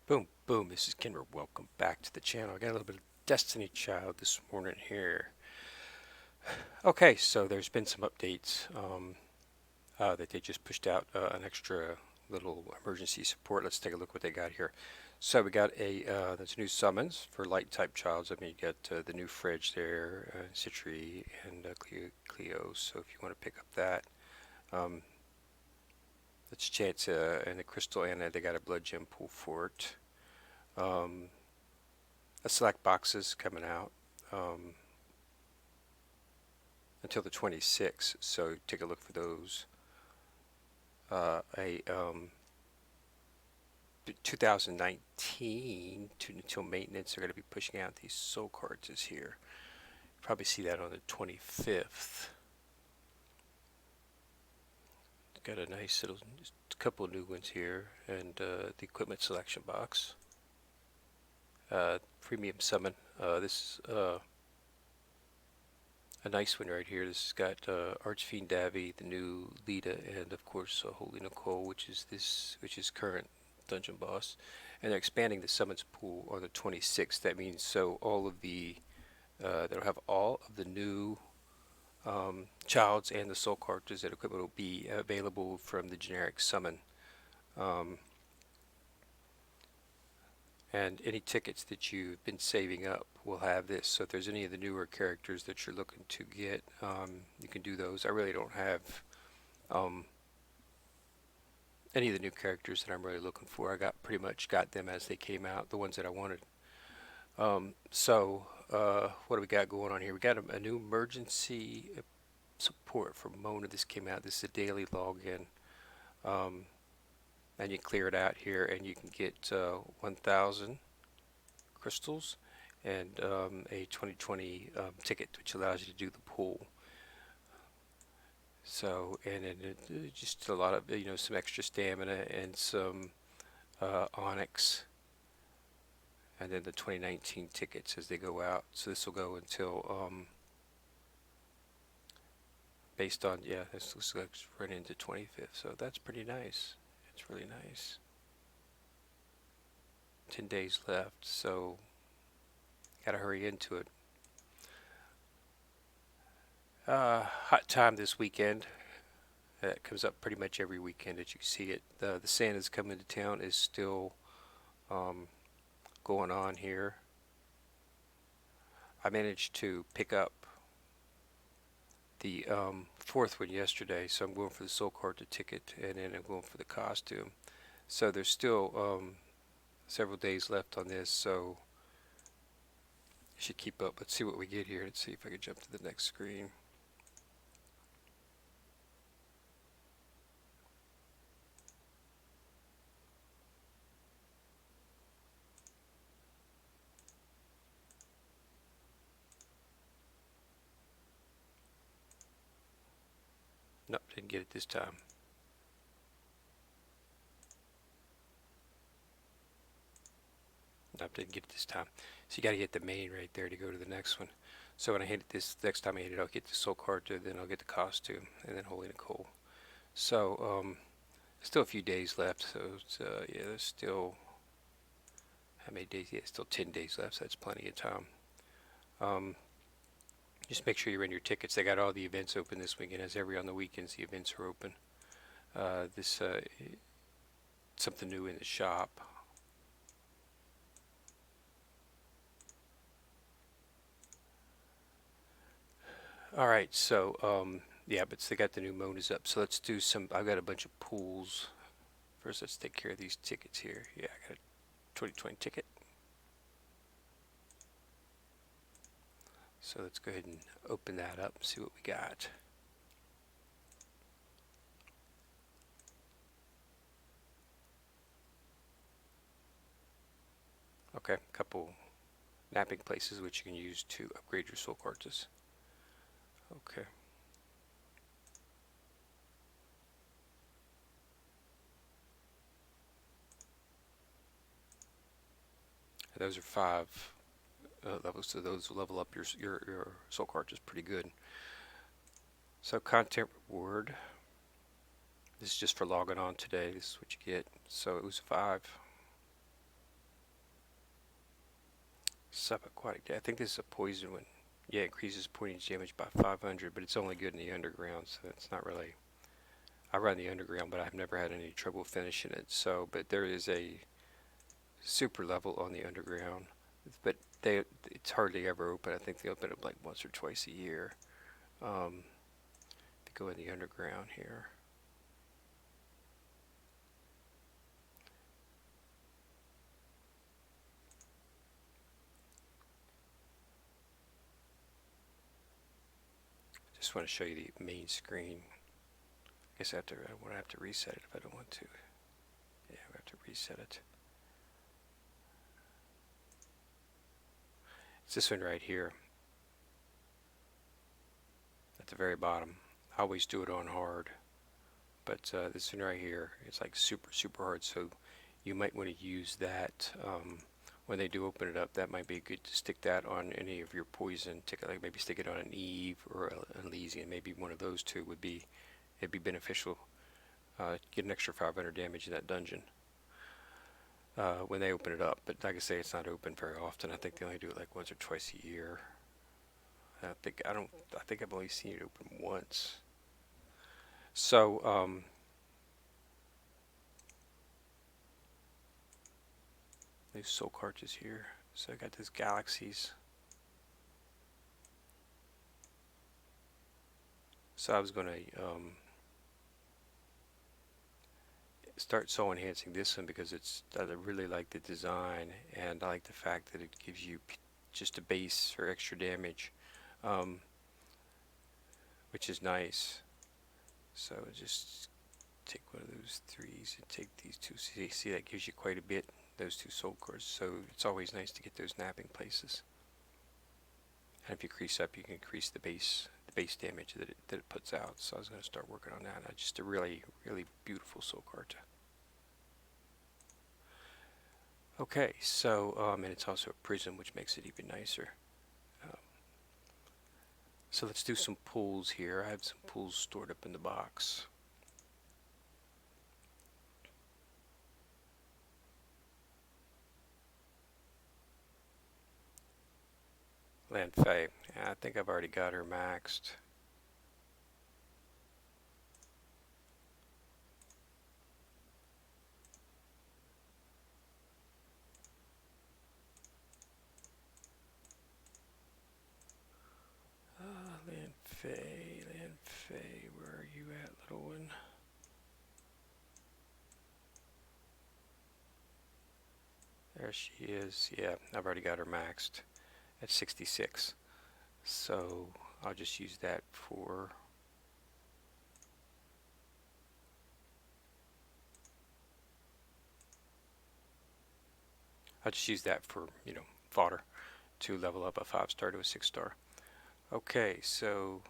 Boom, boom, this is Kenner. Welcome back to the channel. I got a little bit of Destiny Child this morning here. Okay, so there's been some updates that they just pushed out an extra little emergency support. Let's take a look what they got here. So we got there's new summons for light type childs. I mean, you got the new fridge there, Citri and Cleo. So if you want to pick up that, um, let's chance and the Crystal Anna. They got a blood gem pool for it. A select boxes coming out until the 26th, so take a look for those. A 2019 until maintenance, they're going to be pushing out these soul cards this here. Probably see that on the 25th. Got a nice little couple new ones here, and the equipment selection box. Premium summon. This is a nice one right here. This has got Archfiend Davi, the new Lita, and of course Holy Nicole, which is current dungeon boss. And they're expanding the summons pool on the 26th. That means so all of the they'll have all of the new childs and the soul cartridges that equipment will be available from the generic summon. Um, and any tickets that you've been saving up will have this. So if there's any of the newer characters that you're looking to get, you can do those. I really don't have um, any of the new characters that I'm really looking for. I pretty much got them as they came out, the ones that I wanted. What do we got going on here? We got a new emergency support for Mona. This came out. This is a daily login. Um, and you clear it out here and you can get 1,000 crystals and a 2020 ticket, which allows you to do the pool. So, and then just a lot of, some extra stamina and some onyx, and then the 2019 tickets as they go out. So this will go until, based on, yeah, this looks like it's running into 25th. So that's pretty nice. It's really nice. 10 days left, so gotta hurry into it. Hot time this weekend. It comes up pretty much every weekend that you see it. The Santa's coming to town is still um, going on here. I managed to pick up the fourth one yesterday, so I'm going for the Soul Carter ticket, and then I'm going for the costume. So there's still several days left on this, so you should keep up. Let's see what we get here. Let's see if I can jump to the next screen. Nope, didn't get it this time. Nope, didn't get it this time. So you got to hit the main right there to go to the next one. So when I hit it this next time I hit it, I'll get the Soul Carter, then I'll get the costume, and then Holy Nicole. So still a few days left. So it's, yeah, there's still how many days? Yeah, still 10 days left. So that's plenty of time. Um, just make sure you're in your tickets. They got all the events open this weekend. As every on the weekends, the events are open. This something new in the shop. All right, so yeah, but they got the new Monas up. So let's do some. I've got a bunch of pools. First, let's take care of these tickets here. Yeah, I got a 2020 ticket. So let's go ahead and open that up and see what we got. Okay, a couple mapping places which you can use to upgrade your soul cards. Okay. And those are 5 levels, so those will level up your soul cards pretty good. So content reward. This is just for logging on today. This is what you get. So it was 5. subaquatic. I think this is a poison one. Yeah, increases pointage damage by 500, but it's only good in the underground, so it's not really. I run the underground, but I've never had any trouble finishing it. So, but there is a super level on the underground, but it's hardly ever open. I think they open it like once or twice a year. To go in the underground here. Just want to show you the main screen. I guess I want to have to reset it if I don't want to. Yeah, we have to reset it. It's this one right here at the very bottom. I always do it on hard, but this one right here, it's like super hard, so you might want to use that when they do open it up. That might be good to stick that on any of your poison. Like maybe stick it on an Eve or an Elysian. Maybe one of those two would be, it'd be beneficial. Get an extra 500 damage in that dungeon when they open it up. But like I say, it's not open very often. I think they only do it like once or twice a year. I think I've only seen it open once. So these soul cartridges here. So I got these galaxies. So I was going to start soul enhancing this one because I really like the design, and I like the fact that it gives you just a base or extra damage, which is nice. So just take one of those threes and take these two. See that gives you quite a bit, those two soul cores. So it's always nice to get those napping places. And if you increase up, you can increase the base damage that it puts out. So I was going to start working on that. Just a really beautiful soul carta. Okay, so and it's also a prism, which makes it even nicer. So let's do some pulls here. I have some pulls stored up in the box. Lanfei. Yeah, I think I've already got her maxed. Lanfei, where are you at, little one? There she is. Yeah, I've already got her maxed at 66. So I'll just use that for fodder to level up a 5-star to a 6-star. Okay, so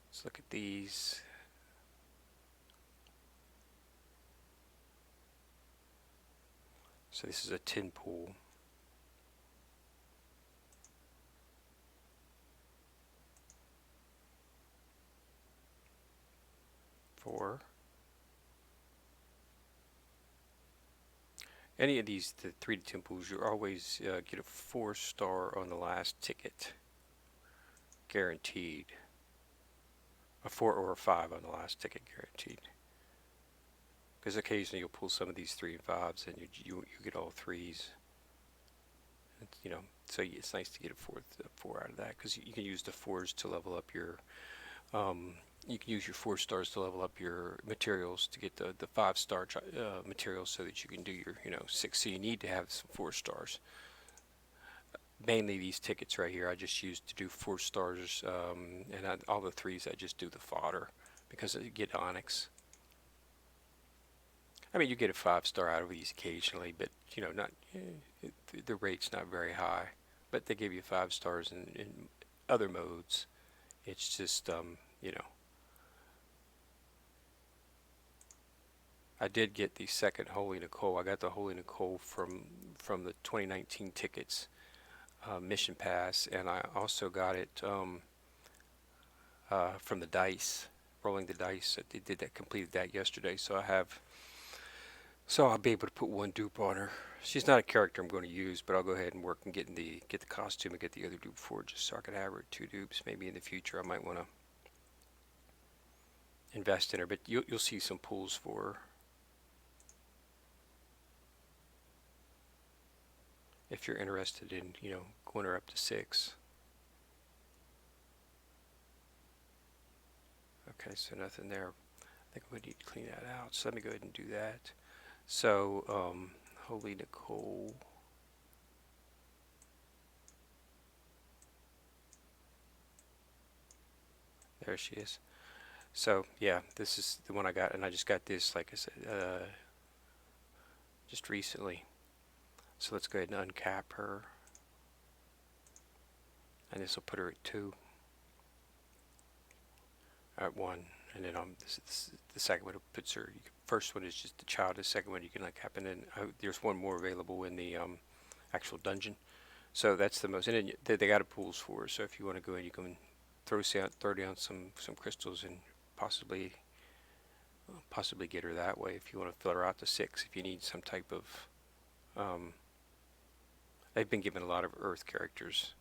let's look at these. So this is a tin pool. For any of these, the 3 to 10 pools, you always get a 4-star on the last ticket, guaranteed. A 4 or a 5 on the last ticket, guaranteed. Because occasionally you'll pull some of these 3 and 5s, and you get all 3s. So it's nice to get a 4 out of that, because you can use the 4s to level up your. You can use your 4 stars to level up your materials to get the 5-star materials, so that you can do your 6. So you need to have some 4 stars. Mainly these tickets right here I just use to do 4 stars, and all the 3s I just do the fodder, because you get onyx. I mean, you get a 5-star out of these occasionally, but the rate's not very high. But they give you 5 stars in other modes. It's just I did get the second Holy Nicole. I got the Holy Nicole from the 2019 tickets, mission pass, and I also got it from the dice, rolling the dice. I completed that yesterday, so I have So I'll be able to put one dupe on her. She's not a character I'm going to use, but I'll go ahead and work and get the costume and get the other dupe for her, just so I can have her at two dupes. Maybe in the future I might want to invest in her, but you'll see some pulls for her if you're interested in going her up to 6. Okay, so nothing there. I think we need to clean that out. So let me go ahead and do that. So Holy Nicole. There she is. So yeah, this is the one I got, and I just got this, like I said, just recently. So let's go ahead and uncap her, and this will put her at 2, at 1, and then the second one puts her. First one is just the child. The second one you can uncap, and then there's one more available in the actual dungeon. So that's the most, and then they got a pools for her. So if you want to go in, you can throw down some crystals and possibly get her that way. If you want to fill her out to 6, if you need some type of um, they've been given a lot of Earth characters.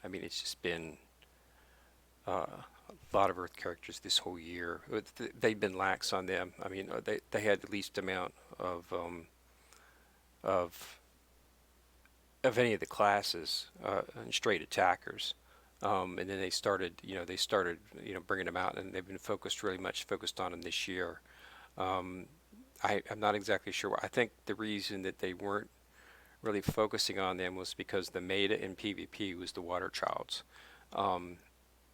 I mean, it's just been a lot of Earth characters this whole year. They've been lax on them. I mean, they had the least amount of of any of the classes and straight attackers. And then they started bringing them out, and they've been really much focused on them this year. Um, I'm not exactly sure why. I think the reason that they weren't really focusing on them was because the meta in PvP was the Water Childs, um,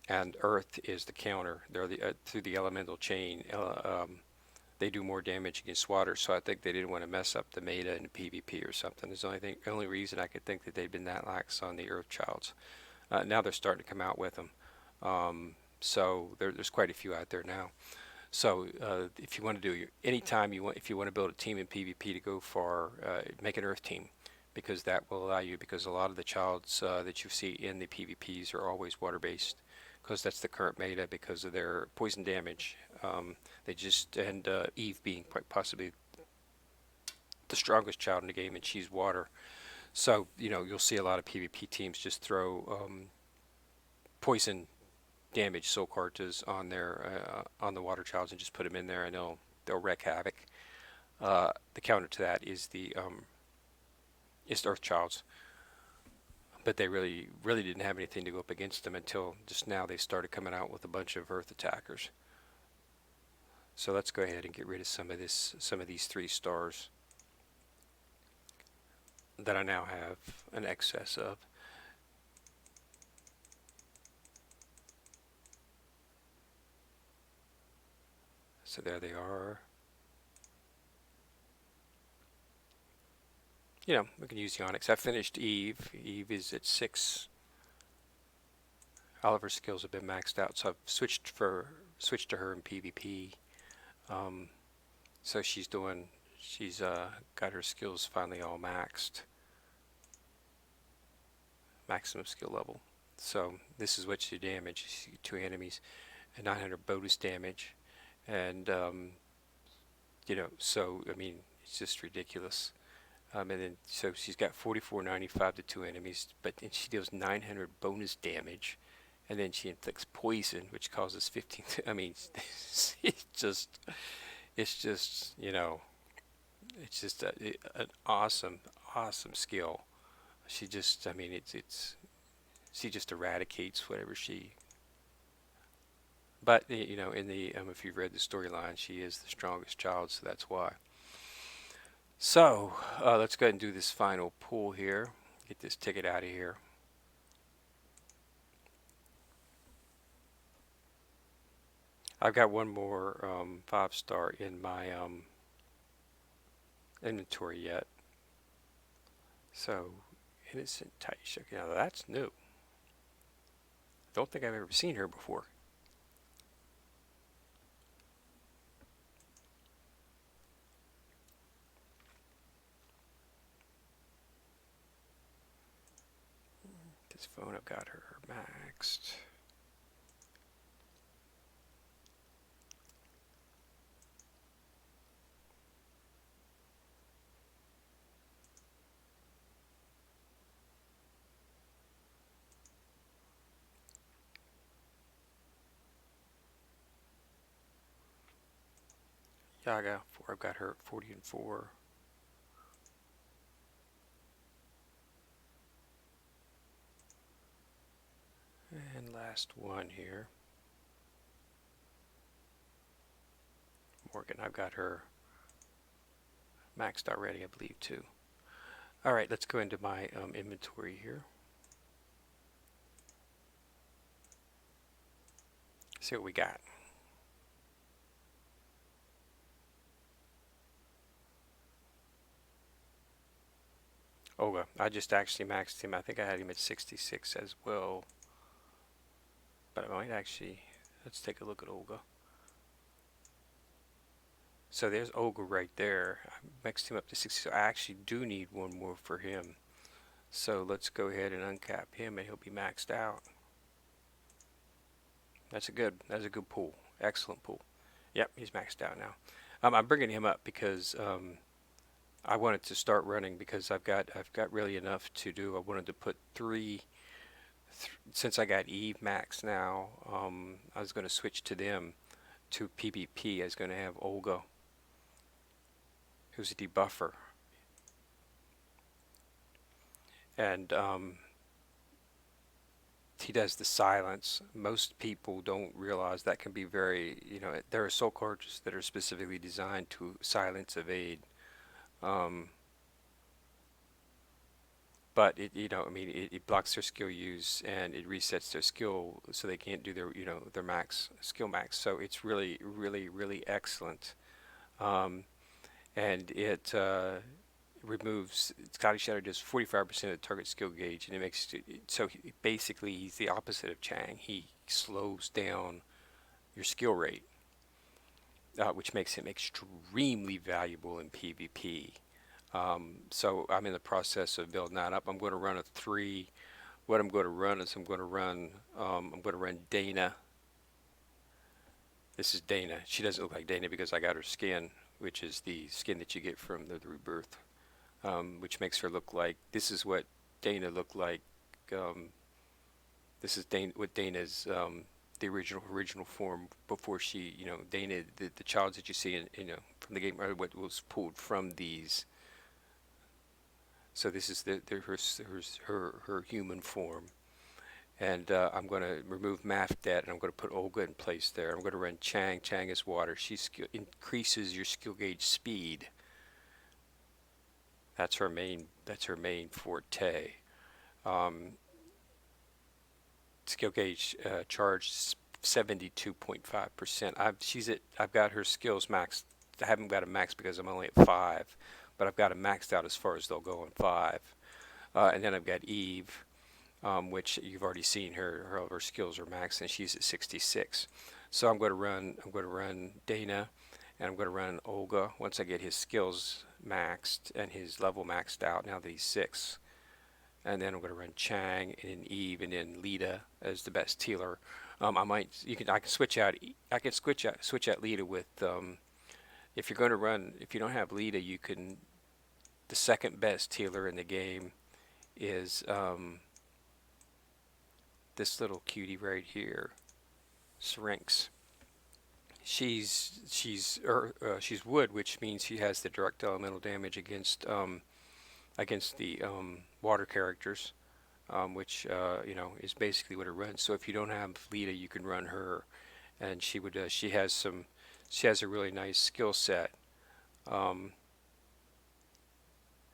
and Earth is the counter. They're through the elemental chain. They do more damage against water, so I think they didn't want to mess up the meta in PvP or something. It's the only reason I could think that they'd been that lax on the Earth Childs. Now they're starting to come out with them. So there's quite a few out there now. So if you want to do anytime if you want to build a team in PvP to go far, make an Earth team, because that will allow you. Because a lot of the childs that you see in the PvPs are always water based, because that's the current meta because of their poison damage. They just and Eve being quite possibly the strongest child in the game, and she's water. So you'll see a lot of PvP teams just throw poison damage soul cartas on their on the water childs and just put them in there, and they'll wreak havoc. The counter to that is the Earth Childs, but they really didn't have anything to go up against them until just now. They started coming out with a bunch of Earth attackers. So let's go ahead and get rid of some of these 3 stars that I now have an excess of. So there they are. We can use the Onyx. I finished Eve. Eve is at 6. All of her skills have been maxed out, so I've switched to her in PvP. So she's got her skills finally all maxed, maximum skill level. So this is what she damage. You see 2 enemies and 900 bonus damage, and so I mean it's just ridiculous. And then so she's got 44.95 to 2 enemies, but then she deals 900 bonus damage, and then she inflicts poison, which causes 15. I mean, it's just it's just an awesome skill. She just I mean she just eradicates whatever she. But in the if you've read the storyline, she is the strongest child, so that's why. So let's go ahead and do this final pull here. Get this ticket out of here. I've got one more 5-star in my inventory yet. So Innocent Taisha. Now that's new. I don't think I've ever seen her before. This phone, I've got her maxed. Yaga, 4. I've got her at 40 and 4. And last one here. Morgan, I've got her maxed already, I believe, too. All right, let's go into my inventory here. See what we got. Olga, I just actually maxed him. I think I had him at 66 as well. But I might actually, let's take a look at Olga. So there's Olga right there. I maxed him up to 60. So I actually do need one more for him. So let's go ahead and uncap him and he'll be maxed out. That's a good pool. Excellent pool. Yep, he's maxed out now. I'm bringing him up because I wanted to start running because I've got really enough to do. I wanted to put since I got Eve max now. I was going to switch to them to PvP. I was going to have Olga, who's a debuffer, and he does the silence. Most people don't realize that can be very, there are soul cards that are specifically designed to silence evade. Um, but it blocks their skill use and it resets their skill so they can't do their skill max. So it's really, really, really excellent. Um, and it removes Scotty Shadow does 45% of the target skill gauge, and it makes it so basically he's the opposite of Chang. He slows down your skill rate, which makes him extremely valuable in PvP. So I'm in the process of building that up. I'm going to run a 3. What I'm going to run is I'm going to run Dana. This is Dana. She doesn't look like Dana because I got her skin, which is the skin that you get from the rebirth, which makes her look like, this is what Dana looked like. Um, this is what Dana's the original form before she, Dana, the child that you see from the game, or what was pulled from these. So this is her human form, and I'm going to remove Mafdet, and I'm going to put Olga in place there. I'm going to run Chang. Chang is water. She increases your skill gauge speed. That's her main. That's her main forte. Um, Skill gauge charge 72.5%. I've got her skills maxed. I haven't got a max because I'm only at 5, but I've got them maxed out as far as they'll go on 5. And then I've got Eve, which you've already seen her skills are maxed, and she's at 66. So I'm going to run Dana, and I'm going to run Olga once I get his skills maxed and his level maxed out. Now that he's 6. And then I'm going to run Chang and then Eve and then Lita as the best healer. I can switch out Lita with if you're going to run, if you don't have Lita, the second best healer in the game is this little cutie right here, Syrinx. She's wood, which means she has the direct elemental damage against the water characters, which is basically what it runs. So if you don't have Lita, you can run her, and she has a really nice skill set.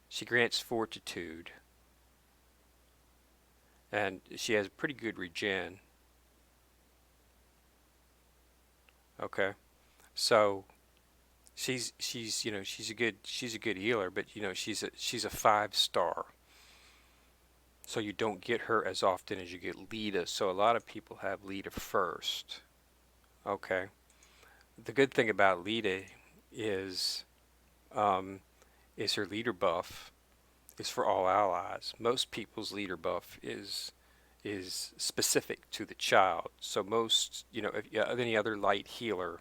She grants fortitude, and she has pretty good regen. Okay, so she's a good healer, but she's a 5-star. So you don't get her as often as you get Lita. So a lot of people have Lita first. Okay. The good thing about Lita is her leader buff is for all allies. Most people's leader buff is specific to the child. So most, if any other light healer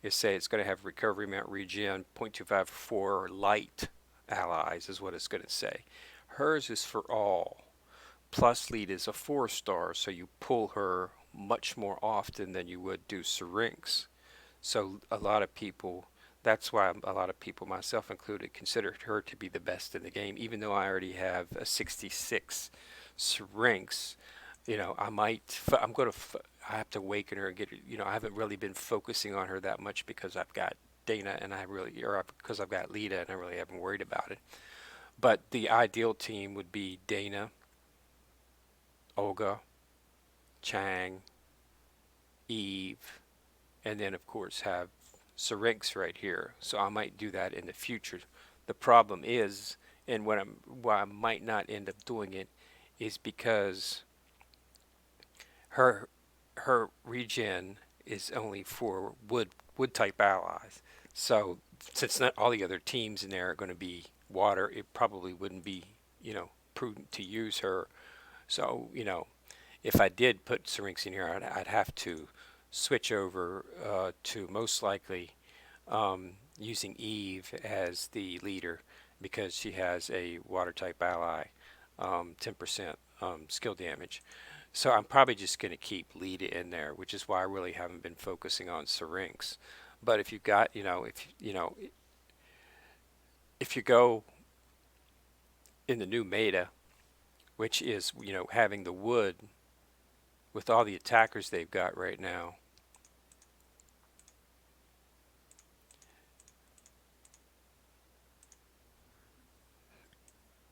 is say it's going to have recovery amount regen 0.25 for light allies is what it's going to say. Hers is for all. Plus lead is a 4-star, so you pull her much more often than you would do Syrinx. So a lot of people, That's why a lot of people, myself included, considered her to be the best in the game, even though I already have a 66 Syrinx. I'm going to, I have to awaken her and get her, I haven't really been focusing on her that much because I've got Dana and because I've got Lita and I really haven't worried about it. But the ideal team would be Dana, Olga, Chang, Eve, and then of course have Syrinx right here. So I might do that in the future. The problem is, and why I might not end up doing it, is because her her regen is only for wood type allies. So since not all the other teams in there are going to be water, it probably wouldn't be prudent to use her. So if I did put Syrinx in here, I'd have to switch over to most likely using Eve as the leader because she has a water type ally, 10% skill damage. So I'm probably just going to keep Lita in there, which is why I really haven't been focusing on Syrinx. But if you've got, if you go in the new meta, which is, having the wood with all the attackers they've got right now,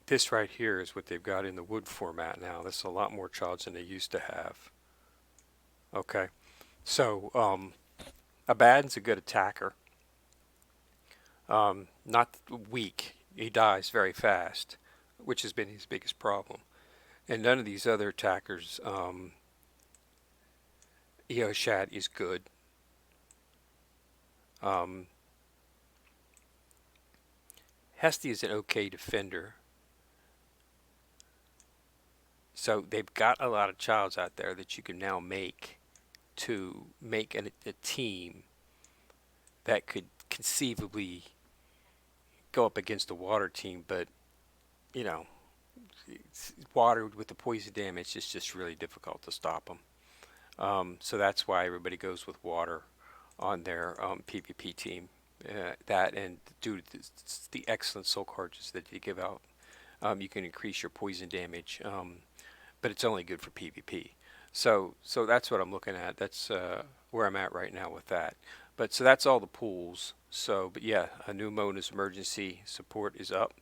this right here is what they've got in the wood format now. This is a lot more charge than they used to have. Okay, so Abaddon's a good attacker. Not weak. He dies very fast, which has been his biggest problem. And none of these other attackers, Eoshat is good. Um, Hestia is an okay defender. So they've got a lot of childs out there that you can now make to make a team that could conceivably go up against a water team, but you know, water with the poison damage is just really difficult to stop them. So that's why everybody goes with water on their PvP team. That and due to the excellent soul cards that you give out, you can increase your poison damage, but it's only good for PvP. So that's what I'm looking at. That's where I'm at right now with that. But so that's all the pools. So, but yeah, a new Mona's emergency support is up.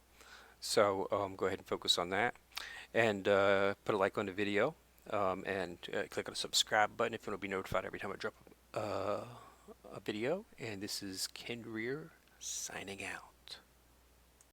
So go ahead and focus on that, and put a like on the video, and click on the subscribe button if you want to be notified every time I drop a video. And this is Ken Rear signing out.